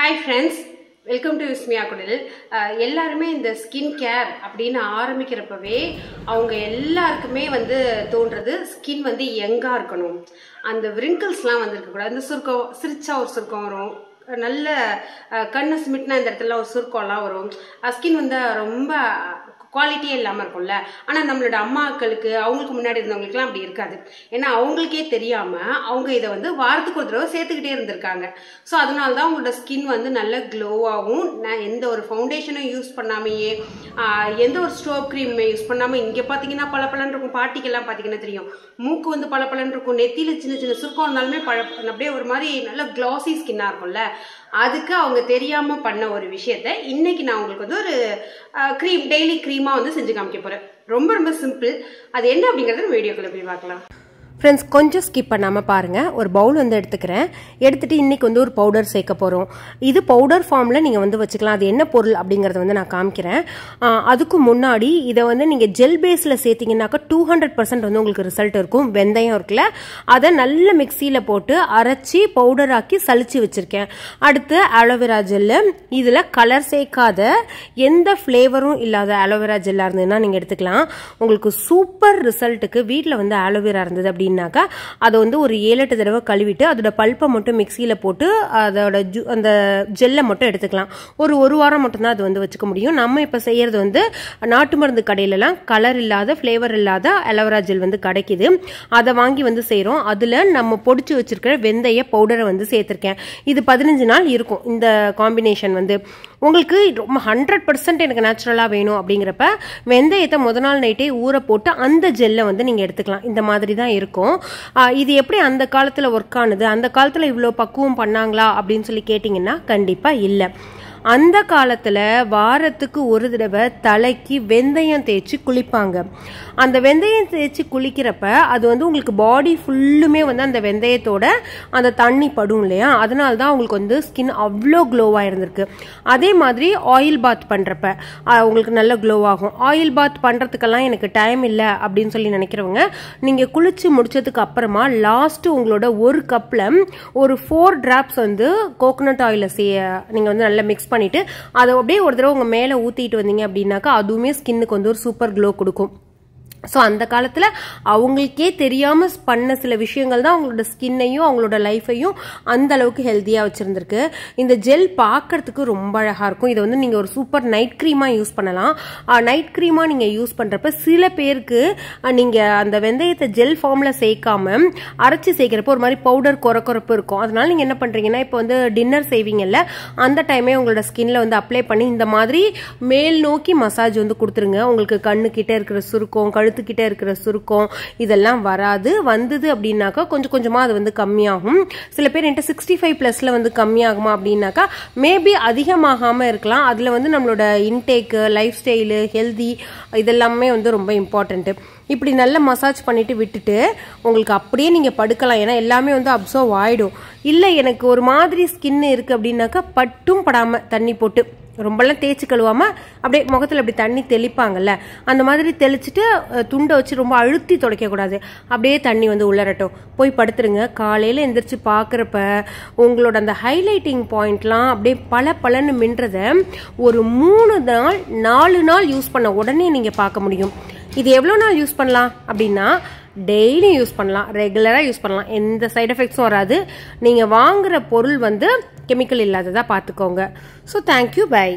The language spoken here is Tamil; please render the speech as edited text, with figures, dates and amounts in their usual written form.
Hi friends, welcome to Vismaya Kudil. எல்லாருமே இந்த ஸ்கின் கேர் அப்படின்னு ஆரம்பிக்கிறப்பவே அவங்க எல்லாருக்குமே வந்து தோன்றது ஸ்கின் வந்து யங்கா இருக்கணும். அந்த wrinkles-லாம் வந்து இருக்க கூடாது. அந்த சுருக்கம் சிரிச்சா ஒரு சுருக்கம் வரும். நல்ல கண்ணு சிமிட்னா இந்த இடத்துல ஒரு சுருக்கம்லாம் வரும். ஸ்கின் வந்து ரொம்ப குவாலிட்டியே இல்லாமல் இருக்கும்ல. ஆனால் நம்மளோட அம்மாக்களுக்கு அவங்களுக்கு முன்னாடி இருந்தவங்களுக்குலாம் அப்படி இருக்காது. ஏன்னா அவங்களுக்கே தெரியாமல் அவங்க இதை வந்து வாரத்துக்கு ஒரு தடவை சேர்த்துக்கிட்டே இருந்திருக்காங்க. ஸோ அதனால தான் அவங்களோட ஸ்கின் வந்து நல்ல க்ளோவாகவும் எந்த ஒரு ஃபவுண்டேஷனும் யூஸ் பண்ணாமையே எந்த ஒரு ஸ்டோப் க்ரீமே யூஸ் பண்ணாமல் இங்கே பார்த்தீங்கன்னா பளபளன்னு இருக்கும். பாட்டிக்கெல்லாம் பார்த்தீங்கன்னா தெரியும், மூக்கு வந்து பளபளன்னு இருக்கும், நெத்தியில் சின்ன சின்ன சுருக்கம் இருந்தாலுமே அப்படியே ஒரு மாதிரி நல்ல க்ளாசி ஸ்கின்னாக இருக்கும்ல. அதுக்கு அவங்க தெரியாம பண்ண ஒரு விஷயத்த இன்னைக்கு நான் உங்களுக்கு வந்து ஒரு க்ரீம் டெய்லி க்ரீமா வந்து செஞ்சு காமிக்க போறேன். ரொம்ப ரொம்ப சிம்பிள். அது என்ன அப்படிங்கறத வீடியோக்குள்ள போய் பார்க்கலாம். ஃப்ரெண்ட்ஸ், கொஞ்சம் ஸ்கிப் பண்ணாமல் பாருங்கள். ஒரு பவுல் வந்து எடுத்துக்கிறேன். எடுத்துகிட்டு இன்றைக்கி வந்து ஒரு பவுடர் சேர்க்க போகிறோம். இது பவுடர் ஃபார்மில் நீங்கள் வந்து வச்சுக்கலாம். அது என்ன பொருள் அப்படிங்கிறத வந்து நான் காமிக்கிறேன். அதுக்கு முன்னாடி இதை வந்து நீங்கள் ஜெல் பேஸில் சேர்த்திங்கனாக்கா 200% வந்து உங்களுக்கு ரிசல்ட் இருக்கும். வெந்தயம் இருக்குல்ல, அதை நல்ல மிக்சியில் போட்டு அரைச்சி பவுடராக்கி சளிச்சு வச்சுருக்கேன். அடுத்து ஆலோவேரா ஜெல்லு. இதில் கலர் சேர்க்காத எந்த ஃப்ளேவரும் இல்லாத ஆலோவேரா ஜெல்லாக இருந்ததுன்னா நீங்கள் எடுத்துக்கலாம். உங்களுக்கு சூப்பர் ரிசல்ட்டுக்கு வீட்டில் வந்து ஆலோவேரா இருந்தது அப்படின்னு அதை வந்து ஒரு 7-8 தடவை கழுவிட்டு அதோட பல்ப்பை மட்டும் மிக்சியில் போட்டு அதோட அந்த ஜெல்லை மட்டும் எடுத்துக்கலாம். ஒரு வாரம் மட்டும்தான் அது வந்து வச்சுக்க முடியும். நம்ம இப்போ செய்யறது வந்து நாட்டு மருந்து கடையிலலாம் கலர் இல்லாத ஃப்ளேவர் இல்லாத அலோவேரா ஜெல் வந்து கிடைக்குது. அதை வாங்கி வந்து செய்கிறோம். அதில் நம்ம பொடிச்சு வச்சிருக்கிற வெந்தய பவுடரை வந்து சேர்த்துருக்கேன். இது 15 நாள் இருக்கும். இந்த காம்பினேஷன் வந்து உங்களுக்கு ரொம்ப 100% எனக்கு நேச்சுரலாக வேணும் அப்படிங்கிறப்ப வெந்தயத்தை முதல் நாள் நைட்டே ஊற போட்டு அந்த ஜெல்லை வந்து நீங்கள் எடுத்துக்கலாம். இந்த மாதிரி தான் இருக்கும். இது எப்படி அந்த காலத்தில் ஒர்க் ஆனது, அந்த காலத்தில் இவ்வளோ பக்குவம் பண்ணாங்களா அப்படின்னு சொல்லி கேட்டிங்கன்னா கண்டிப்பாக இல்லை. அந்த காலத்தில் வாரத்துக்கு ஒரு தடவை தலைக்கு வெந்தயம் தேய்ச்சி குளிப்பாங்க. அந்த வெந்தயம் தேய்ச்சி குளிக்கிறப்ப அது வந்து உங்களுக்கு பாடி ஃபுல்லுமே வந்து அந்த வெந்தயத்தோட அந்த தண்ணி படும் இல்லையா, அதனால தான் உங்களுக்கு வந்து ஸ்கின் அவ்வளோ க்ளோவாக இருந்திருக்கு. அதே மாதிரி ஆயில் பாத் பண்ணுறப்ப உங்களுக்கு நல்ல க்ளோ ஆகும். ஆயில் பாத் பண்ணுறதுக்கெல்லாம் எனக்கு டைம் இல்லை அப்படின்னு சொல்லி நினைக்கிறவங்க, நீங்கள் குளிச்சு முடிச்சதுக்கு அப்புறமா லாஸ்ட்டு உங்களோட ஒரு கப்பில் ஒரு 4 drops வந்து கோகோனட் ஆயிலை நீங்கள் வந்து நல்லா மிக்ஸ் பண்ணிட்டு அதை அப்படியே ஒரு தடவை உங்க மேல ஊத்திட்டு வந்தீங்க அப்படின்னாக்கா அதுவுமே ஸ்கின்னுக்கு வந்து ஒரு சூப்பர் க்ளோ கொடுக்கும். ஸோ அந்த காலத்தில் அவங்களுக்கே தெரியாமல் பண்ண சில விஷயங்கள் தான் அவங்களோட ஸ்கின்னையும் அவங்களோட லைஃபையும் அந்த அளவுக்கு ஹெல்த்தியாக வச்சுருந்துருக்கு. இந்த ஜெல் பார்க்கறதுக்கு ரொம்ப அழகாக இருக்கும். இதை வந்து நீங்கள் ஒரு சூப்பர் நைட் க்ரீமாக யூஸ் பண்ணலாம். நைட் க்ரீமாக நீங்கள் யூஸ் பண்ணுறப்ப சில பேருக்கு நீங்கள் அந்த வெந்தயத்தை ஜெல் ஃபார்மில் சேர்க்காம அரைச்சி சேர்க்குறப்ப ஒரு மாதிரி பவுடர் குறப்பு இருக்கும். அதனால நீங்கள் என்ன பண்ணுறீங்கன்னா, இப்போ வந்து டின்னர் செய்வீங்கல்ல, அந்த டைமே உங்களோட ஸ்கின்ல வந்து அப்ளை பண்ணி இந்த மாதிரி மேல் நோக்கி மசாஜ் வந்து கொடுத்துருங்க. உங்களுக்கு கண்ணுக்கிட்ட இருக்கிற சுருக்கம், கழுத்துக்கிட்ட இருக்கிற சுருக்கம் இதெல்லாம் வராது. வந்தது அப்படின்னாக்கா கொஞ்சம் கொஞ்சமாக அது வந்து கம்மியாகும். சில பேர் என்கிட்ட 65+ வந்து கம்மியாகுமா அப்படின்னாக்கா மேபி அதிகமாகாமல் இருக்கலாம். அதில் வந்து நம்மளோட இன்டேக்கு, லைஃப் ஸ்டைலு, ஹெல்தி இதெல்லாமே வந்து ரொம்ப இம்பார்ட்டண்ட்டு. இப்படி நல்லா மசாஜ் பண்ணிட்டு விட்டுட்டு உங்களுக்கு அப்படியே நீங்கள் படுக்கலாம். ஏன்னா எல்லாமே வந்து அப்சர்வ் ஆகிடும். இல்லை எனக்கு ஒரு மாதிரி ஸ்கின் இருக்குது அப்படின்னாக்கா பட்டும் படாமல் தண்ணி போட்டு ரொம்பலாம் தேய்ச்சி கழுவாமல் அப்படியே முகத்தில் அப்படி தண்ணி தெளிப்பாங்கல்ல, அந்த மாதிரி தெளிச்சுட்டு துண்டை வச்சு ரொம்ப அழுத்தி துடைக்கக்கூடாது. அப்படியே தண்ணி வந்து உள்ளரட்டும், போய் படுத்துருங்க. காலையில் எந்திரிச்சு பார்க்குறப்ப உங்களோட அந்த ஹைலைட்டிங் பாயிண்ட்லாம் அப்படியே பலன்னு மின்றதை ஒரு 3 நாள் 4 நாள் யூஸ் பண்ண உடனே நீங்கள் பார்க்க முடியும். இது எவ்வளோ நாள் யூஸ் பண்ணலாம் அப்படின்னா, டெய்லி யூஸ் பண்ணலாம், ரெகுலராக யூஸ் பண்ணலாம். எந்த சைட் எஃபெக்ட்ஸும் வராது. நீங்கள் வாங்குற பொருள் வந்து கெமிக்கல் இல்லாததாக பார்த்துக்கோங்க. So thank you, by.